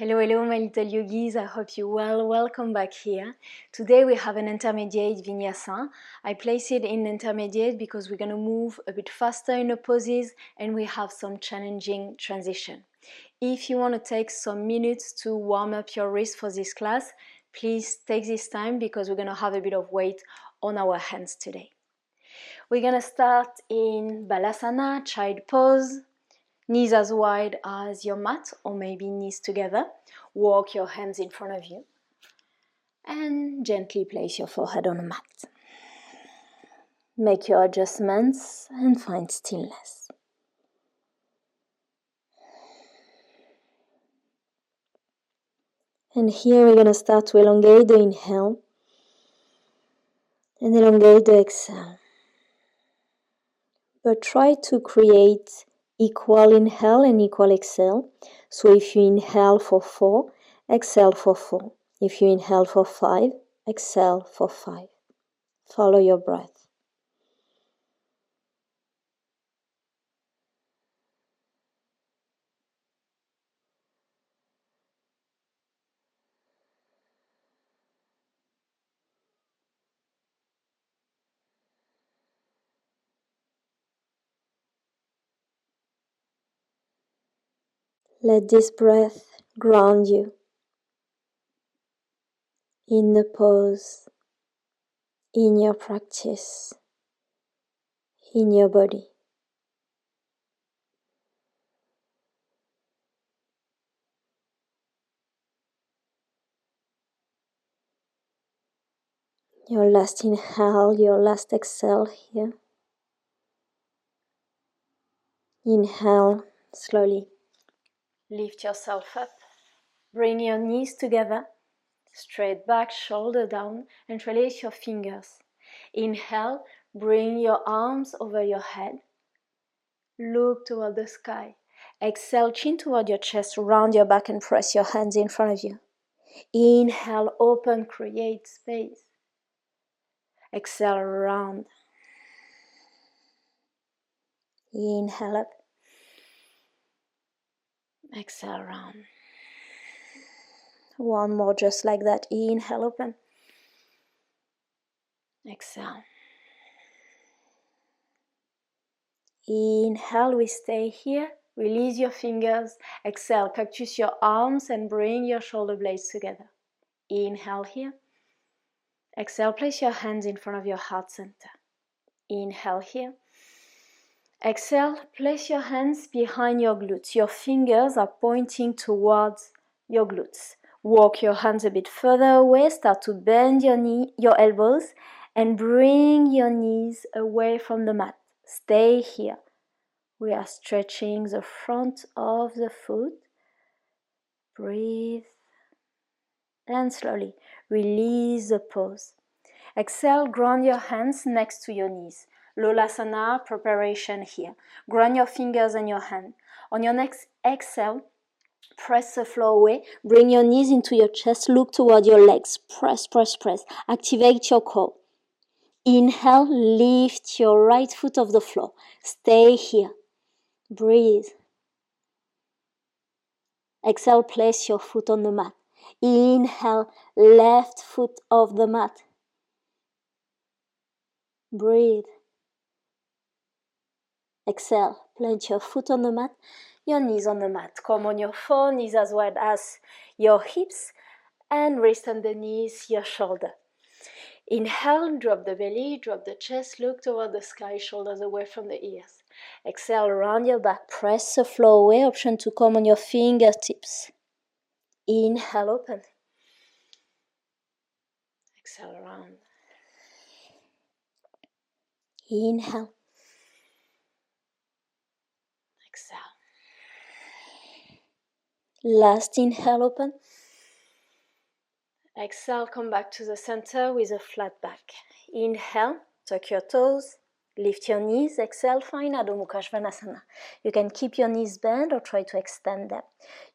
Hello, hello, my little yogis. I hope you're well. Welcome back here. Today we have an intermediate vinyasa. I place it in intermediate because we're going to move a bit faster in the poses and we have some challenging transition. If you want to take some minutes to warm up your wrist for this class, please take this time because we're going to have a bit of weight on our hands today. We're going to start in Balasana, child pose. Knees as wide as your mat, or maybe knees together. Walk your hands in front of you and gently place your forehead on the mat. Make your adjustments and find stillness. And here we're going to start to elongate the inhale and elongate the exhale. But try to create equal inhale and equal exhale. So if you inhale for 4, exhale for 4. If you inhale for 5, exhale for 5. Follow your breath. Let this breath ground you in the pose, in your practice, in your body. Your last inhale, your last exhale here. Inhale slowly. Lift yourself up. Bring your knees together. Straight back, shoulder down, and release your fingers. Inhale, bring your arms over your head. Look toward the sky. Exhale, chin toward your chest, round your back and press your hands in front of you. Inhale, open, create space. Exhale, round. Inhale up. Exhale, round. One more just like that. Inhale, open. Exhale. Inhale, we stay here. Release your fingers. Exhale, cactus your arms and bring your shoulder blades together. Inhale here. Exhale, place your hands in front of your heart center. Inhale here. Exhale, place your hands behind your glutes. Your fingers are pointing towards your glutes. Walk your hands a bit further away. Start to bend your elbows and bring your knees away from the mat. Stay here. We are stretching the front of the foot. Breathe. And slowly release the pose. Exhale, ground your hands next to your knees. Lolasana preparation here. Ground your fingers and your hand. On your next exhale, press the floor away. Bring your knees into your chest. Look toward your legs. Press, press, press. Activate your core. Inhale, lift your right foot off the floor. Stay here. Breathe. Exhale, place your foot on the mat. Inhale, left foot off the mat. Breathe. Exhale, plant your foot on the mat, your knees on the mat. Come on your 4 knees as wide as your hips and wrist underneath your shoulder. Inhale, drop the belly, drop the chest, look toward the sky, shoulders away from the ears. Exhale, round your back, press the floor away, option to come on your fingertips. Inhale, open. Exhale, round. Inhale. Exhale. Last inhale, open. Exhale, come back to the center with a flat back. Inhale, tuck your toes, lift your knees. Exhale, find Adho Mukha Svanasana. You can keep your knees bent or try to extend them.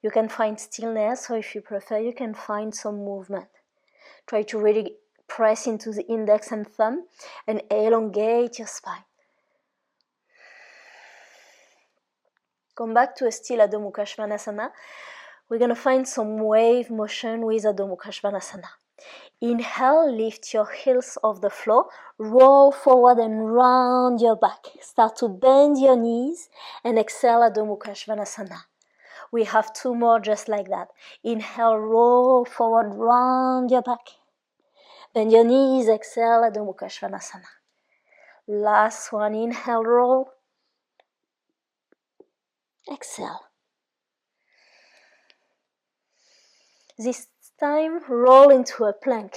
You can find stillness, or if you prefer, you can find some movement. Try to really press into the index and thumb and elongate your spine. Come back to a still Adho Mukha Svanasana We're going to find some wave motion with Adho Mukha Svanasana. Inhale, lift your heels off the floor, roll forward and round your back. Start to bend your knees and exhale Adho Mukha Svanasana. We have 2 more just like that. Inhale, roll forward, round your back. Bend your knees, exhale Adho Mukha Svanasana. Last one, inhale, roll. Exhale. This time, roll into a plank.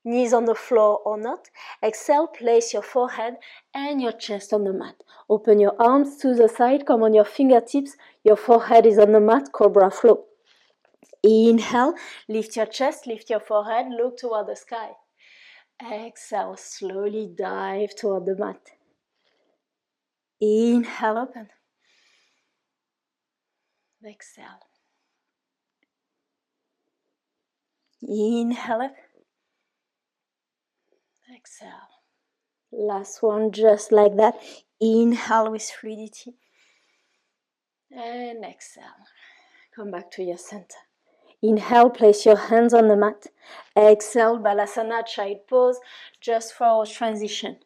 Knees on the floor or not. Exhale, place your forehead and your chest on the mat. Open your arms to the side, come on your fingertips. Your forehead is on the mat, Cobra Flow. Inhale, lift your chest, lift your forehead, look toward the sky. Exhale, slowly dive toward the mat. Inhale, open. Exhale. Inhale up. Exhale. Last one, just like that. Inhale with fluidity. And exhale. Come back to your center. Inhale, place your hands on the mat. Exhale, Balasana, child pose, just for our transition.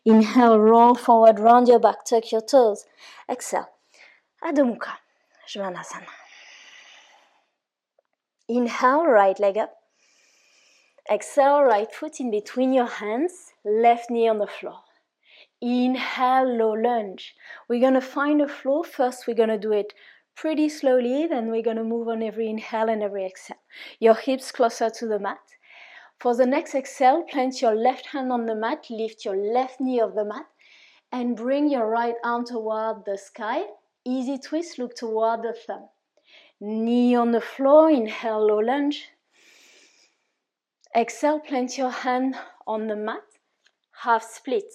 Inhale, roll forward, round your back, tuck your toes. Exhale, Adho Mukha Svanasana. Inhale, right leg up. Exhale, right foot in between your hands, left knee on the floor. Inhale, low lunge. We're going to find a flow. First, we're going to do it pretty slowly, then we're going to move on every inhale and every exhale. Your hips closer to the mat. For the next exhale, plant your left hand on the mat, lift your left knee off the mat, and bring your right arm toward the sky. Easy twist, look toward the thumb. Knee on the floor, inhale, low lunge. Exhale, plant your hand on the mat, half split.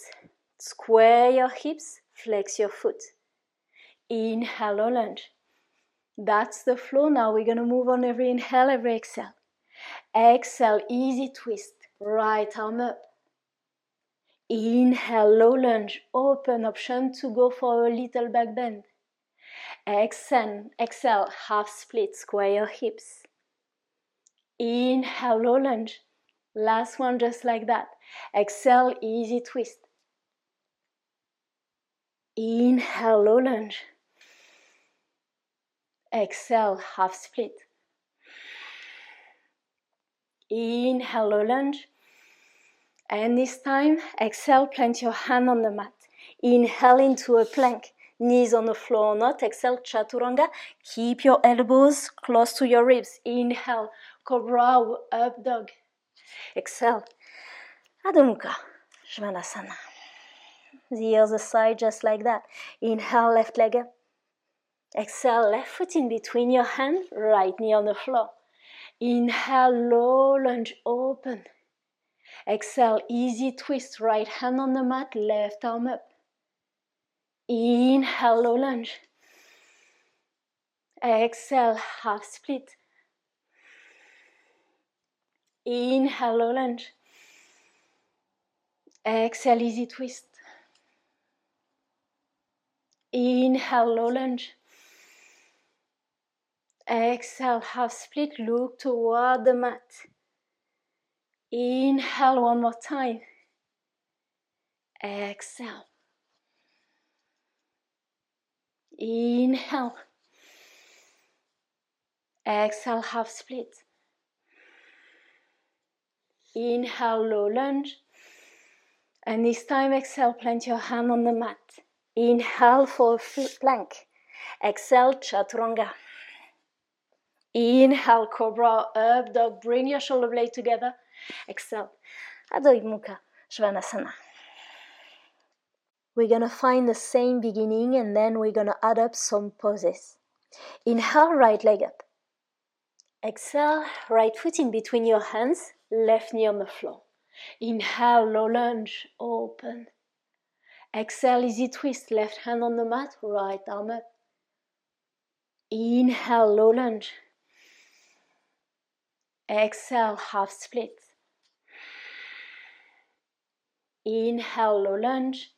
Square your hips, flex your foot. Inhale, low lunge. That's the flow. Now we're going to move on every inhale, every exhale. Exhale, easy twist, right arm up. Inhale, low lunge, open option to go for a little back bend. Exhale, half split, square your hips. Inhale, low lunge. Last one just like that. Exhale, easy twist. Inhale, low lunge. Exhale, half split. Inhale, low lunge. And this time, exhale, plant your hand on the mat. Inhale into a plank. Knees on the floor or not. Exhale, chaturanga. Keep your elbows close to your ribs. Inhale, cobra, up dog. Exhale, Adho Mukha Svanasana. The other side just like that. Inhale, left leg up. Exhale, left foot in between your hands, right knee on the floor. Inhale, low lunge, open. Exhale, easy twist, right hand on the mat, left arm up. Inhale, low lunge. Exhale, half split. Inhale, low lunge. Exhale, easy twist. Inhale, low lunge. Exhale, half split, look toward the mat. Inhale one more time. Exhale. Inhale. Exhale, half split. Inhale, low lunge. And this time, exhale, plant your hand on the mat. Inhale for a plank. Exhale, chaturanga. Inhale, cobra, up dog. Bring your shoulder blade together. Exhale, Adho Mukha Svanasana. We're going to find the same beginning and then we're going to add up some poses. Inhale, right leg up. Exhale, right foot in between your hands, left knee on the floor. Inhale, low lunge, open. Exhale, easy twist, left hand on the mat, right arm up. Inhale, low lunge. Exhale, half split. Inhale, low lunge.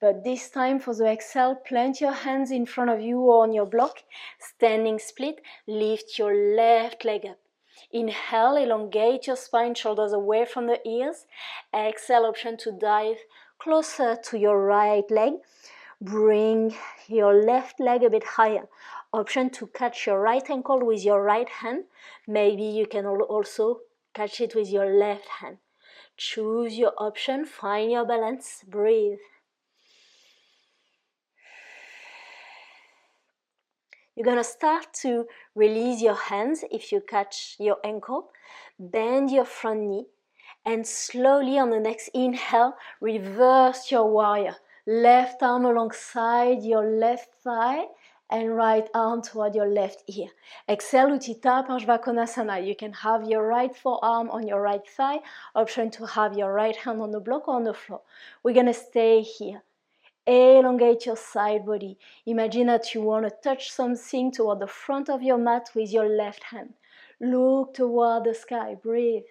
But this time for the exhale, plant your hands in front of you or on your block. Standing split, lift your left leg up. Inhale, elongate your spine, shoulders away from the ears. Exhale, option to dive closer to your right leg. Bring your left leg a bit higher. Option to catch your right ankle with your right hand. Maybe you can also catch it with your left hand. Choose your option, find your balance, breathe. You're going to start to release your hands if you catch your ankle. Bend your front knee. And slowly on the next inhale, reverse your warrior. Left arm alongside your left thigh and right arm toward your left ear. Exhale, Utthita Parsvakonasana. You can have your right forearm on your right thigh. Option to have your right hand on the block or on the floor. We're going to stay here. Elongate your side body. Imagine that you want to touch something toward the front of your mat with your left hand. Look toward the sky. Breathe.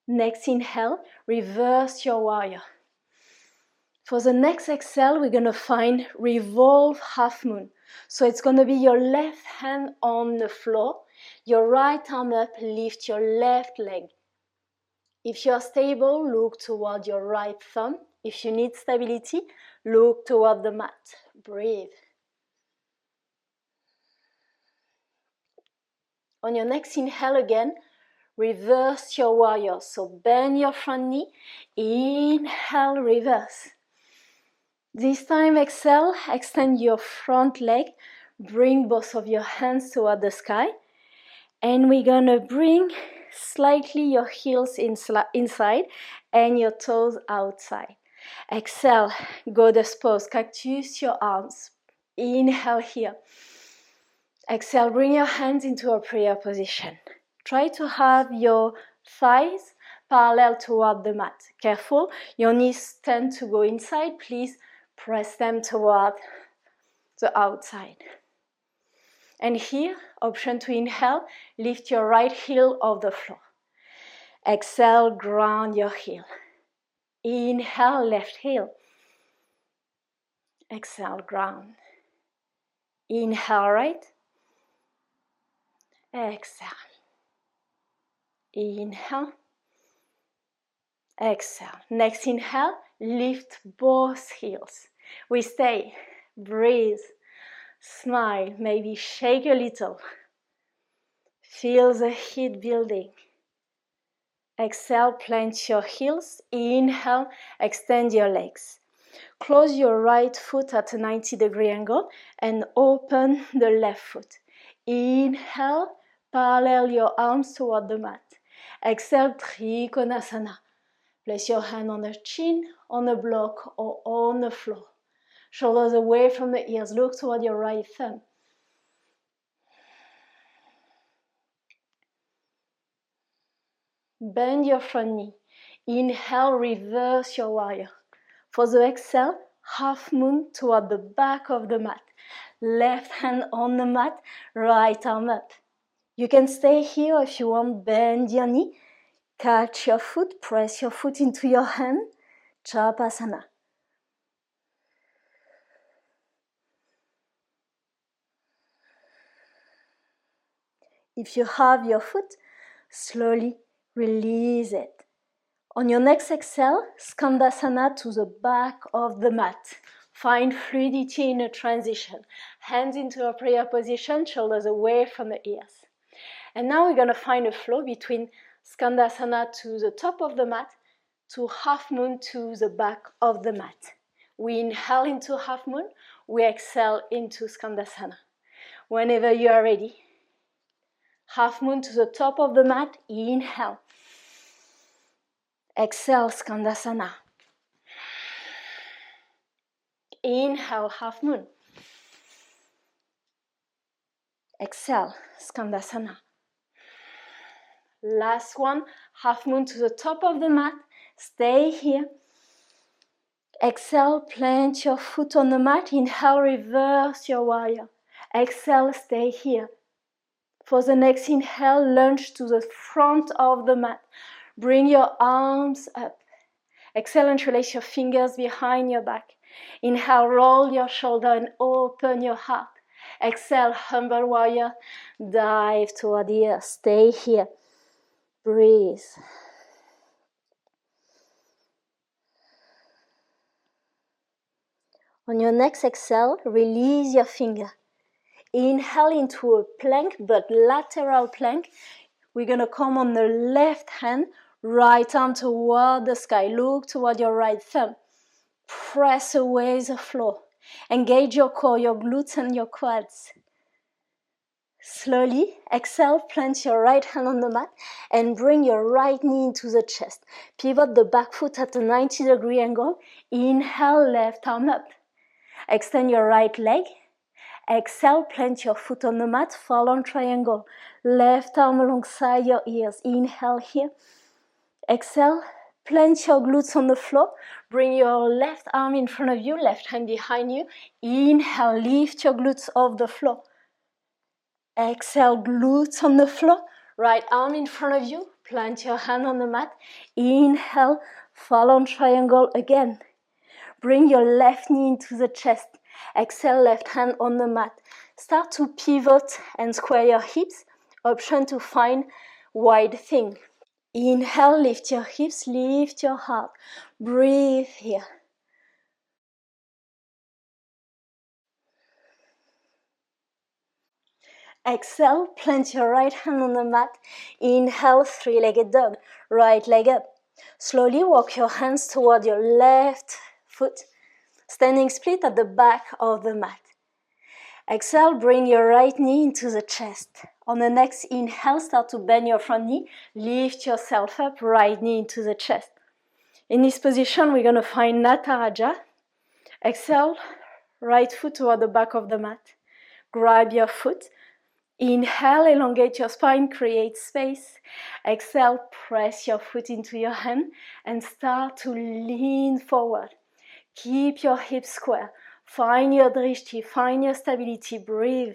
Next inhale, reverse your warrior. For the next exhale, we're going to find revolve half moon. So it's going to be your left hand on the floor, your right arm up, lift your left leg. If you're stable, look toward your right thumb. If you need stability, look toward the mat. Breathe. On your next inhale again, reverse your warrior. So bend your front knee. Inhale, reverse. This time exhale, extend your front leg. Bring both of your hands toward the sky. And we're gonna bring slightly your heels inside and your toes outside. Exhale, goddess pose, cactus your arms. Inhale here. Exhale, bring your hands into a prayer position. Try to have your thighs parallel toward the mat. Careful, your knees tend to go inside. Please press them toward the outside. And here, option to inhale, lift your right heel off the floor. Exhale, ground your heel. Inhale, left heel. Exhale, ground. Inhale, right. Exhale. Inhale. Exhale. Next inhale, lift both heels. We stay. Breathe. Smile. Maybe shake a little. Feel the heat building. Exhale, plant your heels. Inhale, extend your legs. Close your right foot at a 90-degree angle and open the left foot. Inhale, parallel your arms toward the mat. Exhale, Trikonasana. Place your hand on the chin, on the block, or on the floor. Shoulders away from the ears. Look toward your right thumb. Bend your front knee. Inhale, reverse your warrior. For the exhale, half moon toward the back of the mat. Left hand on the mat, right arm up. You can stay here if you want. Bend your knee. Catch your foot, press your foot into your hand. Chapasana. If you have your foot, slowly release it. On your next exhale, Skandasana to the back of the mat. Find fluidity in a transition. Hands into a prayer position, shoulders away from the ears. And now we're going to find a flow between Skandasana to the top of the mat to half moon to the back of the mat. We inhale into half moon, we exhale into Skandasana. Whenever you are ready, half moon to the top of the mat, inhale. Exhale, Skandasana. Inhale, half moon. Exhale, Skandasana. Last one, half moon to the top of the mat. Stay here. Exhale, plant your foot on the mat. Inhale, reverse your warrior. Exhale, stay here. For the next inhale, lunge to the front of the mat. Bring your arms up. Exhale, interlace your fingers behind your back. Inhale, roll your shoulder and open your heart. Exhale, humble warrior, dive toward the earth. Stay here. Breathe. On your next exhale, release your finger. Inhale into a plank, but lateral plank. We're going to come on the left hand, right arm toward the sky. Look toward your right thumb. Press away the floor. Engage your core, your glutes and your quads. Slowly, exhale, plant your right hand on the mat and bring your right knee into the chest. Pivot the back foot at a 90-degree angle. Inhale, left arm up. Extend your right leg. Exhale, plant your foot on the mat, fall on triangle. Left arm alongside your ears. Inhale here. Exhale, plant your glutes on the floor. Bring your left arm in front of you, left hand behind you. Inhale, lift your glutes off the floor. Exhale, glutes on the floor. Right arm in front of you. Plant your hand on the mat. Inhale, fall on triangle again. Bring your left knee into the chest. Exhale, left hand on the mat. Start to pivot and square your hips. Option to find wide thing. Inhale, lift your hips, lift your heart. Breathe here. Exhale, plant your right hand on the mat. Inhale, three-legged dog. Right leg up. Slowly walk your hands toward your left foot. Standing split at the back of the mat. Exhale, bring your right knee into the chest. On the next inhale, start to bend your front knee. Lift yourself up, right knee into the chest. In this position, we're going to find Nataraja. Exhale, right foot toward the back of the mat. Grab your foot. Inhale, elongate your spine, create space. Exhale, press your foot into your hand and start to lean forward. Keep your hips square. Find your drishti, find your stability, breathe.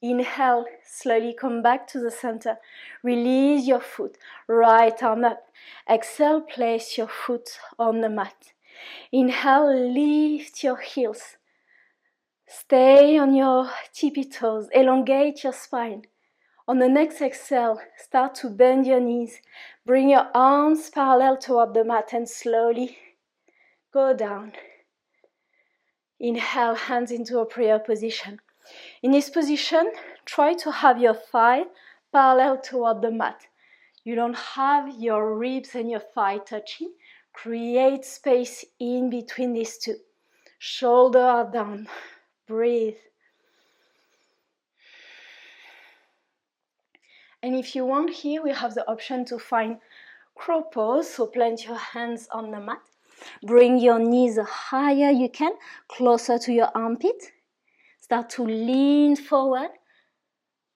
Inhale, slowly come back to the center. Release your foot, right arm up. Exhale, place your foot on the mat. Inhale, lift your heels. Stay on your tippy toes, elongate your spine. On the next exhale, start to bend your knees. Bring your arms parallel toward the mat and slowly go down. Inhale, hands into a prayer position. In this position, try to have your thigh parallel toward the mat. You don't have your ribs and your thigh touching. Create space in between these two. Shoulders are down. Breathe. And if you want here, we have the option to find crow pose. So plant your hands on the mat. Bring your knees higher you can, closer to your armpit. Start to lean forward.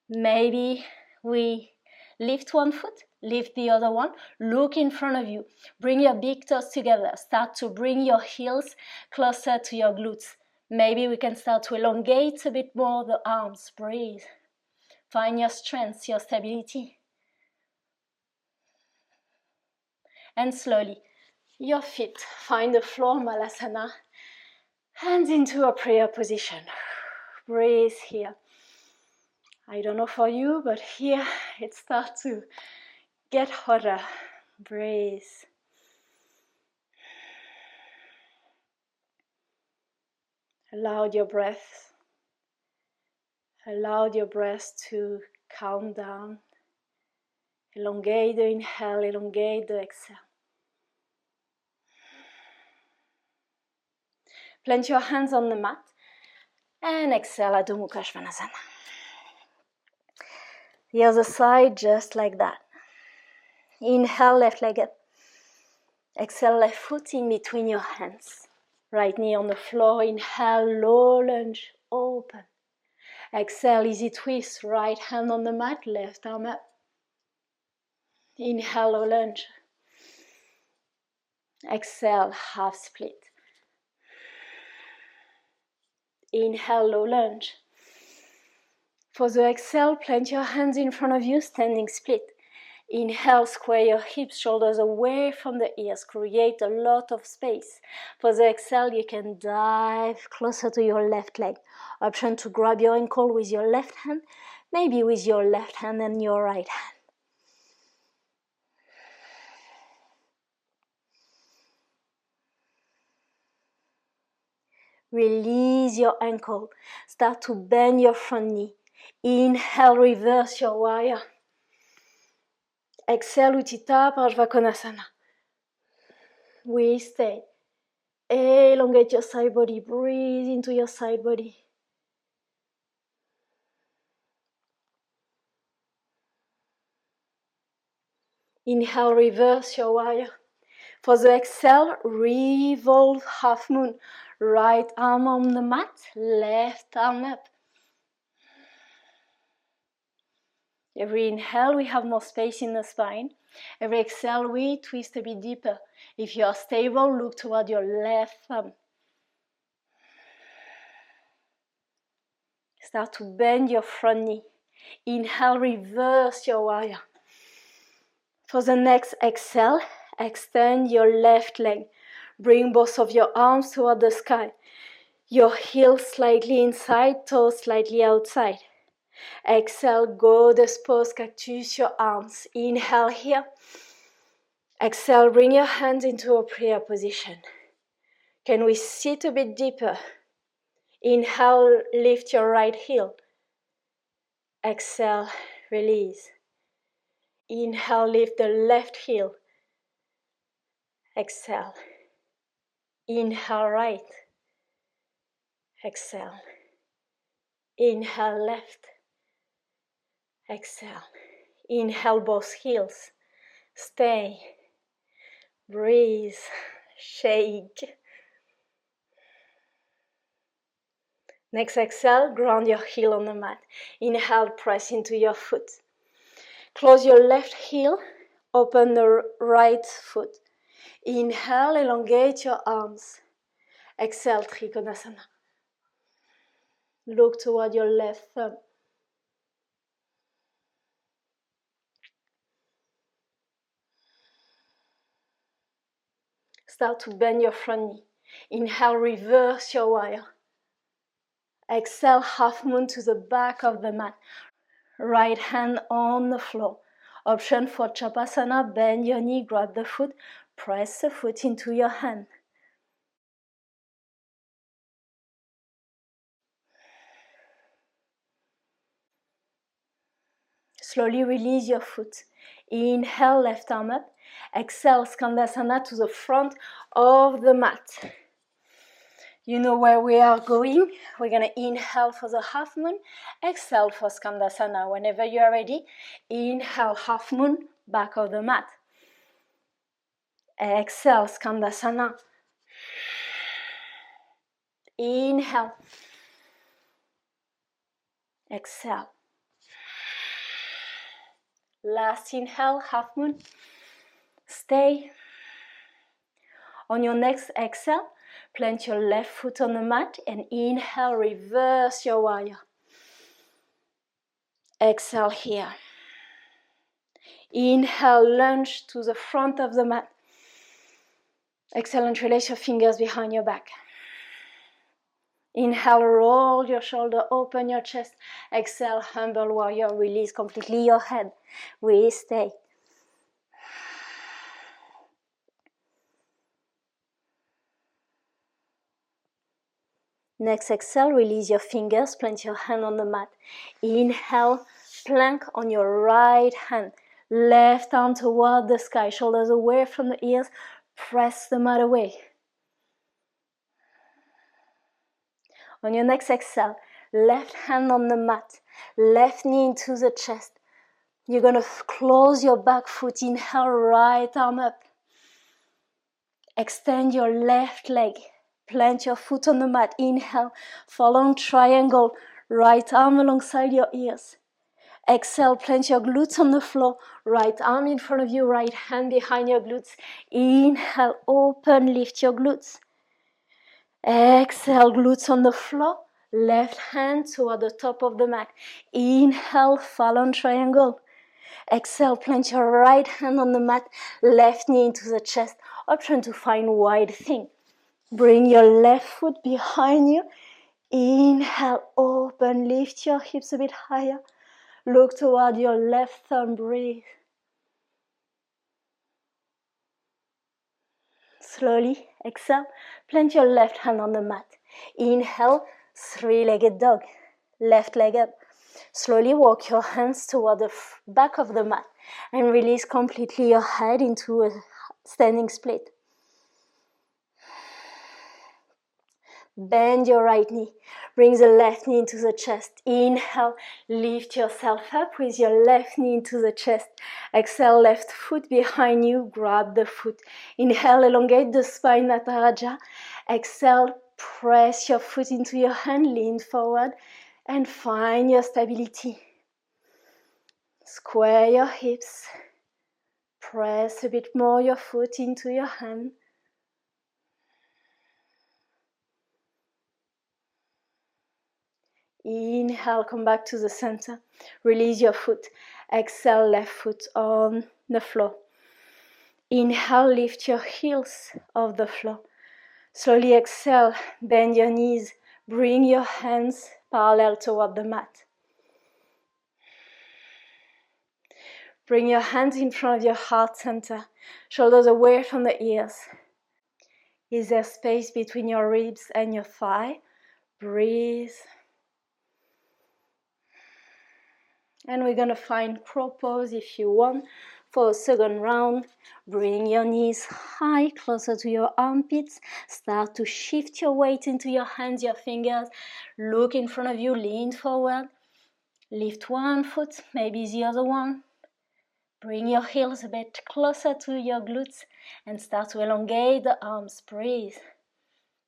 Maybe we lift one foot, lift the other one. Look in front of you. Bring your big toes together. Start to bring your heels closer to your glutes. Maybe we can start to elongate a bit more the arms. Breathe. Find your strength, your stability. And slowly, your feet find the floor, Malasana. Hands into a prayer position. Breathe here. I don't know for you, but here it starts to get hotter. Breathe. Allow your breath to calm down. Elongate the inhale, elongate the exhale. Plant your hands on the mat and exhale Adho Mukha Svanasana. The other side, just like that. Inhale, left leg up. Exhale, left foot in between your hands. Right knee on the floor. Inhale, low lunge, open. Exhale, easy twist. Right hand on the mat, left arm up. Inhale, low lunge. Exhale, half split. Inhale, low lunge. For the exhale, plant your hands in front of you, standing split. Inhale, square your hips, shoulders away from the ears. Create a lot of space. For the exhale, you can dive closer to your left leg. Option to grab your ankle with your left hand, maybe with your left hand and your right hand. Release your ankle. Start to bend your front knee. Inhale, reverse your warrior. Exhale, Utthita Parsvakonasana. We stay. Elongate your side body. Breathe into your side body. Inhale, reverse your warrior. For the exhale, revolve half moon. Right arm on the mat, left arm up. Every inhale, we have more space in the spine. Every exhale, we twist a bit deeper. If you are stable, look toward your left thumb. Start to bend your front knee. Inhale, reverse your warrior. For the next exhale, extend your left leg. Bring both of your arms toward the sky. Your heels slightly inside, toes slightly outside. Exhale, goddess pose, cactus your arms. Inhale here. Exhale, bring your hands into a prayer position. Can we sit a bit deeper? Inhale, lift your right heel. Exhale, release. Inhale, lift the left heel. Exhale. Inhale, right. Exhale. Inhale, left. Exhale. Inhale, both heels. Stay. Breathe. Shake. Next exhale, ground your heel on the mat. Inhale, press into your foot. Close your left heel, open the right foot. Inhale, elongate your arms. Exhale, Trikonasana. Look toward your left thumb. Start to bend your front knee. Inhale, reverse your warrior. Exhale, half moon to the back of the mat. Right hand on the floor. Option for Chapasana, bend your knee, grab the foot, press the foot into your hand. Slowly release your foot. Inhale, left arm up. Exhale, Skandasana to the front of the mat. You know where we are going. We're going to inhale for the half moon. Exhale for Skandasana. Whenever you are ready, inhale, half moon, back of the mat. Exhale, Skandasana. Inhale. Exhale. Last inhale, half moon. Stay. On your next exhale, plant your left foot on the mat and inhale, reverse your warrior. Exhale here. Inhale, lunge to the front of the mat. Exhale, interlace your fingers behind your back. Inhale, roll your shoulder, open your chest. Exhale, humble warrior, release completely your head. We stay. Next exhale, release your fingers, plant your hand on the mat. Inhale, plank on your right hand. Left arm toward the sky, shoulders away from the ears. Press the mat away. On your next exhale, left hand on the mat. Left knee into the chest. You're going to close your back foot. Inhale, right arm up. Extend your left leg. Plant your foot on the mat. Inhale, following triangle. Right arm alongside your ears. Exhale, plant your glutes on the floor. Right arm in front of you, right hand behind your glutes. Inhale, open, lift your glutes. Exhale, glutes on the floor. Left hand toward the top of the mat. Inhale, Fallen Triangle. Exhale, plant your right hand on the mat, left knee into the chest. Option to find wide thing. Bring your left foot behind you. Inhale, open, lift your hips a bit higher. Look toward your left thumb, breathe. Slowly, exhale, plant your left hand on the mat. Inhale, three-legged dog. Left leg up. Slowly walk your hands toward the back of the mat and release completely your head into a standing split. Bend your right knee. Bring the left knee into the chest. Inhale, lift yourself up with your left knee into the chest. Exhale, left foot behind you. Grab the foot. Inhale, elongate the spine, Nataraja. Exhale, press your foot into your hand. Lean forward and find your stability. Square your hips. Press a bit more your foot into your hand. Inhale, come back to the center. Release your foot. Exhale, left foot on the floor. Inhale, lift your heels off the floor. Slowly exhale, bend your knees. Bring your hands parallel toward the mat. Bring your hands in front of your heart center. Shoulders away from the ears. Is there space between your ribs and your thigh? Breathe. And we're going to find crow pose if you want for a second round. Bring your knees high, closer to your armpits. Start to shift your weight into your hands, your fingers. Look in front of you, lean forward. Lift one foot, maybe the other one. Bring your heels a bit closer to your glutes and start to elongate the arms. Breathe.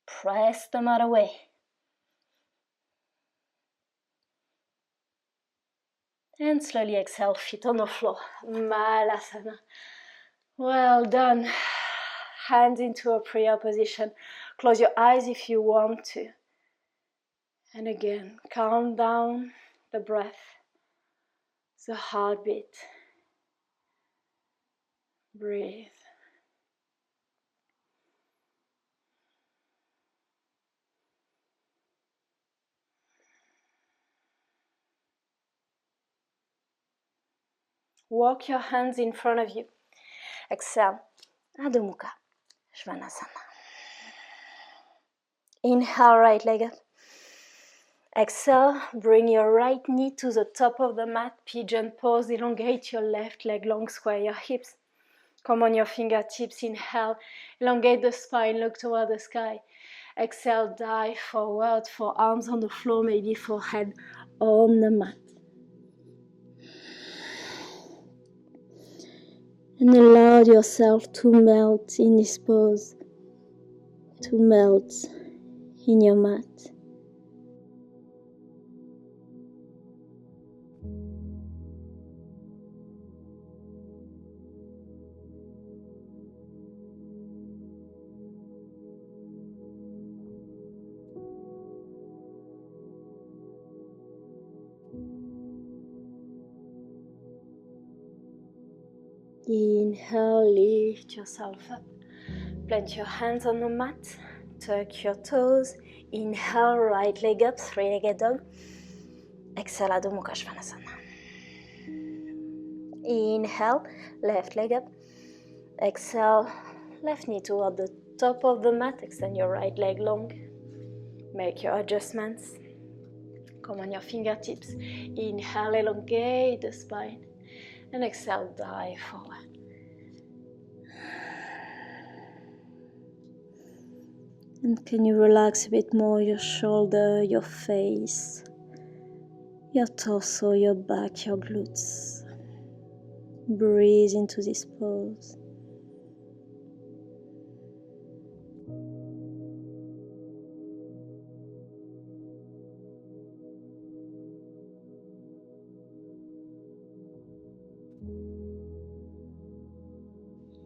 Press the mat away. And slowly exhale, feet on the floor. Malasana. Well done. Hands into a prayer position. Close your eyes if you want to. And again, calm down the breath, the heartbeat. Breathe. Walk your hands in front of you. Exhale, Adho Mukha Svanasana. Inhale, right leg up. Exhale, bring your right knee to the top of the mat. Pigeon pose, elongate your left leg long, square your hips. Come on your fingertips, inhale, elongate the spine, look toward the sky. Exhale, dive forward, forearms on the floor, maybe forehead on the mat. And allow yourself to melt in this pose, to melt in your mat. Inhale, lift yourself up. Plant your hands on the mat. Tuck your toes. Inhale, right leg up, three-legged dog. Exhale, Adho Mukha Svanasana. Inhale, left leg up. Exhale, left knee toward the top of the mat. Extend your right leg long. Make your adjustments. Come on your fingertips. Inhale, elongate the spine. And exhale, dive forward. And can you relax a bit more your shoulder, your face, your torso, your back, your glutes. Breathe into this pose.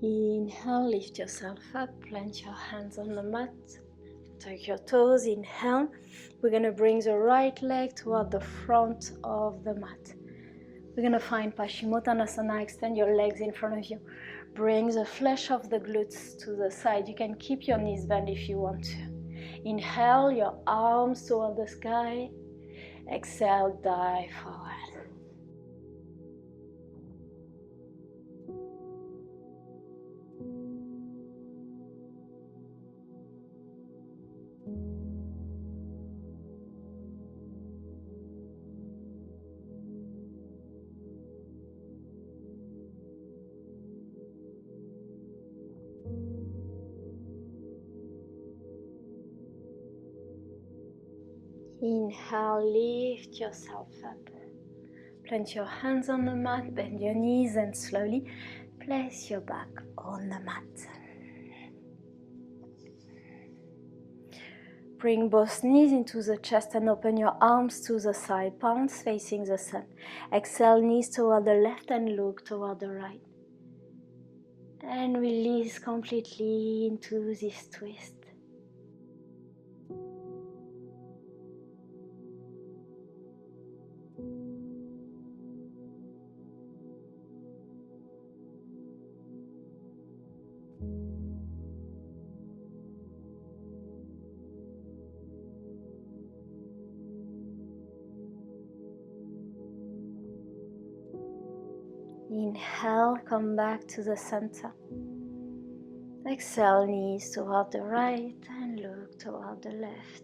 Inhale, lift yourself up, plant your hands on the mat, tuck your toes. Inhale. We're going to bring the right leg toward the front of the mat. We're going to find Paschimottanasana. Extend your legs in front of you. Bring the flesh of the glutes to the side. You can keep your knees bent if you want to. Inhale, your arms toward the sky. Exhale, dive forward. Inhale, lift yourself up. Plant your hands on the mat, bend your knees and slowly place your back on the mat. Bring both knees into the chest and open your arms to the side, palms facing the sun. Exhale, knees toward the left and look toward the right. And release completely into this twist. Inhale, come back to the center. Exhale, knees toward the right and look toward the left.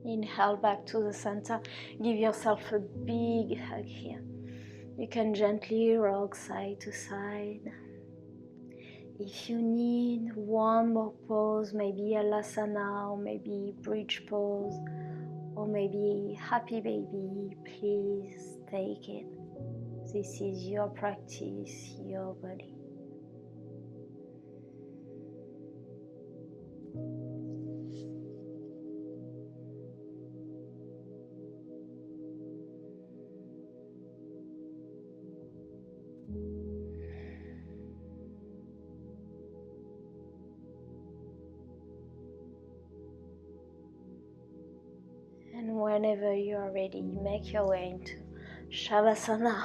Inhale back to the center. Give yourself a big hug here. You can gently rock side to side. If you need one more pose, maybe Alasana, or maybe bridge pose, or maybe happy baby, please take it. This is your practice, your body. And whenever you are ready, make your way into Shavasana,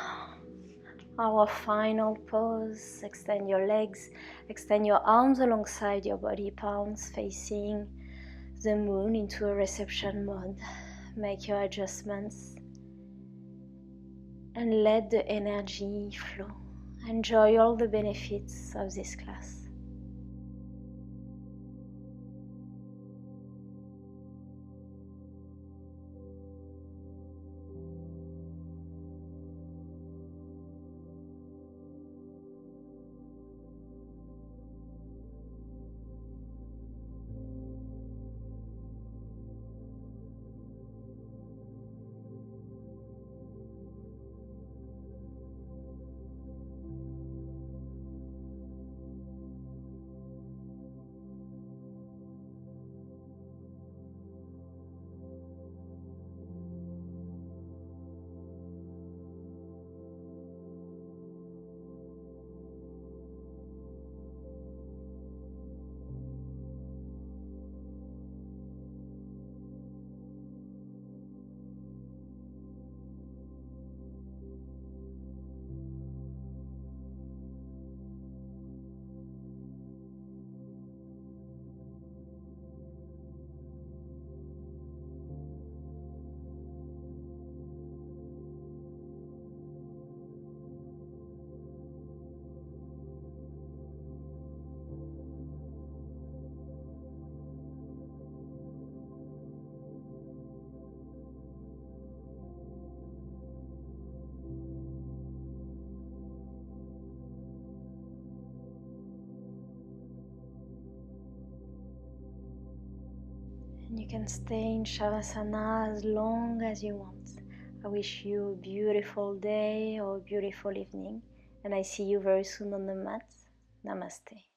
our final pose. Extend your legs, extend your arms alongside your body, palms facing the moon into a reception mode. Make your adjustments and let the energy flow. Enjoy all the benefits of this class. And you can stay in Shavasana as long as you want. I wish you a beautiful day or a beautiful evening, and I see you very soon on the mat. Namaste.